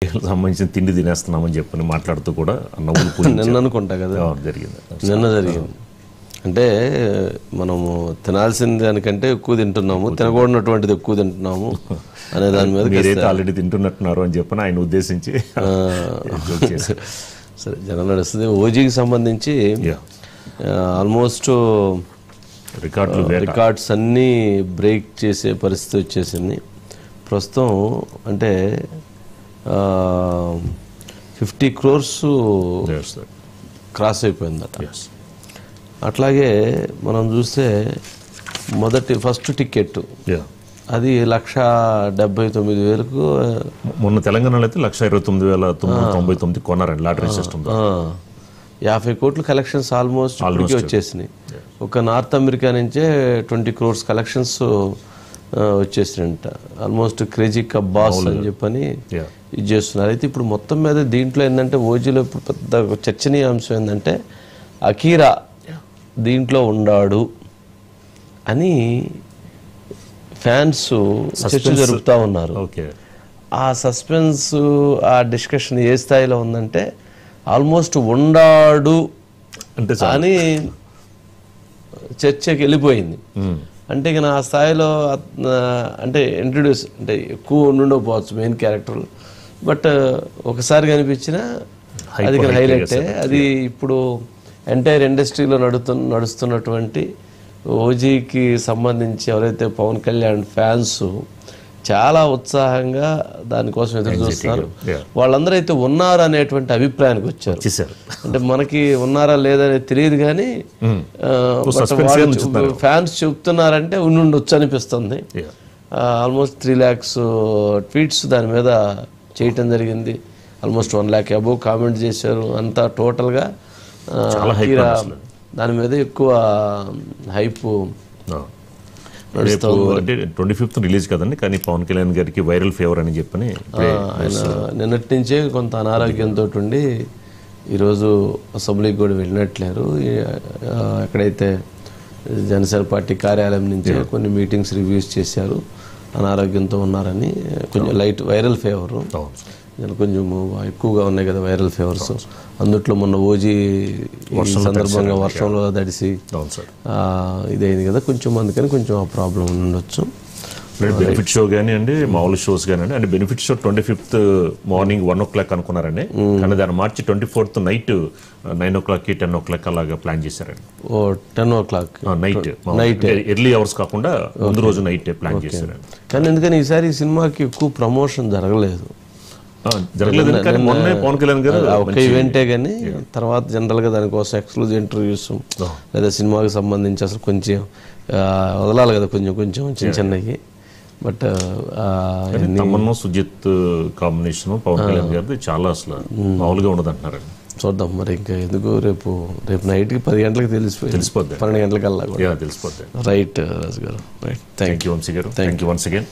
సంబంధించిన తిండి తినేస్తున్నామని చెప్పని మాట్లాడుతూ కూడా నవ్వులు నిన్న అనుకుంటా కదా జరిగింది. నిన్న జరిగింది. అంటే మనము తినాల్సిన దానికంటే ఎక్కువ తింటున్నాము, తినకూడనటువంటిది ఎక్కువ తింటున్నాము అనే దాని మీద మీరైతే ఆల్రెడీ తింటున్నట్టున్నారు అని చెప్పని ఆయన ఉద్దేశించి సరే జనం నడుస్తుంది. ఓజీకి సంబంధించి ఆల్మోస్ట్ రికార్డ్స్ అన్నీ బ్రేక్ చేసే పరిస్థితి వచ్చేసింది ప్రస్తుతం. అంటే 50 crores క్రాస్ అయిపోయిందట. అట్లాగే మనం చూస్తే ఫస్ట్ టికెట్ అది 1,79,000కు మొన్న తెలంగాణలో అయితే 1,29,999 కొన్నారండి లాటరీ సిస్టమ్. 50 కోట్లు కలెక్షన్స్ ఆల్మోస్ట్ వచ్చేసినాయి. ఒక నార్త్ అమెరికా నుంచే 20 crores కలెక్షన్స్ వచ్చేసినాయంట. ఆల్మోస్ట్ క్రేజీ బాస్ అని చెప్పని ఇది చేస్తున్నారు. అయితే ఇప్పుడు మొత్తం మీద దీంట్లో ఏంటంటే ఓజీలో ఇప్పుడు పెద్ద చర్చనీయాంశం ఏంటంటే అకీరా దీంట్లో ఉండాడు అని ఫ్యాన్స్ చర్చ జరుపుతూ ఉన్నారు. ఆ సస్పెన్స్ ఆ డిస్కషన్ ఏ స్థాయిలో ఉందంటే ఆల్మోస్ట్ ఉండాడు అని చర్చకి వెళ్ళిపోయింది. అంటే ఇక నా స్థాయిలో అంటే ఇంట్రడ్యూస్ అంటే ఎక్కువ ఉండకపోవచ్చు మెయిన్ క్యారెక్టర్, బట్ ఒకసారి కనిపించిన అది హైలైటే. అది ఇప్పుడు ఎంటైర్ ఇండస్ట్రీలో నడుస్తున్నటువంటి ఓజీకి సంబంధించి ఎవరైతే పవన్ కళ్యాణ్ ఫ్యాన్స్ చాలా ఉత్సాహంగా దానికోసం ఎదురు చూస్తున్నారు. వాళ్ళందరూ అయితే ఉన్నారు అనేటువంటి అభిప్రాయానికి వచ్చారు. అంటే మనకి ఉన్నారా లేదనేది తెలియదు కానీ ఫ్యాన్స్ చెప్తున్నారంటే ఉండొచ్చు అనిపిస్తుంది. ఆల్మోస్ట్ 3 lakhs ట్వీట్స్ దాని మీద చేయటం జరిగింది. ఆల్మోస్ట్ 1 lakh అబోవ్ కామెంట్ చేశారు. అంతా టోటల్గా దాని మీద ఎక్కువ హైప్ అంటే 25th రిలీజ్ కదండి, కానీ పవన్ కళ్యాణ్ గారికి వైరల్ ఫీవర్ అని చెప్పని ఆయన నిన్నటి నుంచే కొంత అనారోగ్యంతో ఉండి ఈరోజు అసెంబ్లీకి కూడా వెళ్ళినట్లేరు. ఎక్కడైతే జనసేన పార్టీ కార్యాలయం నుంచే కొన్ని మీటింగ్స్ రివ్యూస్ చేశారు. అనారోగ్యంతో ఉన్నారని, కొంచెం లైట్ వైరల్ ఫీవర్ కొంచెం ఎక్కువగా ఉన్నాయి కదా వైరల్ ఫీవర్స్. అందుట్లో మొన్న ఓజీ సందర్భంగా వర్షంలో తడిసి ఇదైంది కదా కొంచెం, అందుకని కొంచెం ఆ ప్రాబ్లం ఉండొచ్చు. బెనిఫిట్ షో కానీ అండి మామూలు షోస్ కానీ అంటే benefit show 25th morning 1 o'clock అనుకున్నారండి, కానీ దాన్ని మార్చి 24th నైట్ 9 o'clock 10 o'clock అలాగా ప్లాన్ చేశారండి. 10 o'clock నైట్ ఎర్లీ అవర్స్ కాకుండా ముందు రోజు నైట్ ప్లాన్ చేశారండి. కానీ ఎందుకని ఈసారి ఈ సినిమాకి ఎక్కువ ప్రమోషన్ జరగలేదు. పవన్ కళ్యాణ్ గారు ఒక ఈవెంటే కానీ తర్వాత జనరల్గా దానికోసం ఎక్స్క్లూజివ్ ఇంటర్వ్యూస్ లేదా సినిమాకి సంబంధించి అసలు కొంచెం వదలాలి కదా కొంచెం చిన్నకి. బట్ తమన్నా సుజిత్ కాంబినేషన్ పవన్ కళ్యాణ్ గారిది చాలా అసలు మామూలుగా ఉండదు అంటున్నారండి. చూద్దాం మరి ఇంకా ఎందుకు రేపు నైట్కి 10 గంటలకు తెలిసిపోద్ది, 12 గంటలకల్లా కూడా తెలిసిపోద్ది. రైట్ రాజు గారు, రైట్. థ్యాంక్ యూ వంశీ గారు, థ్యాంక్ యూ వన్స్ అగైన్.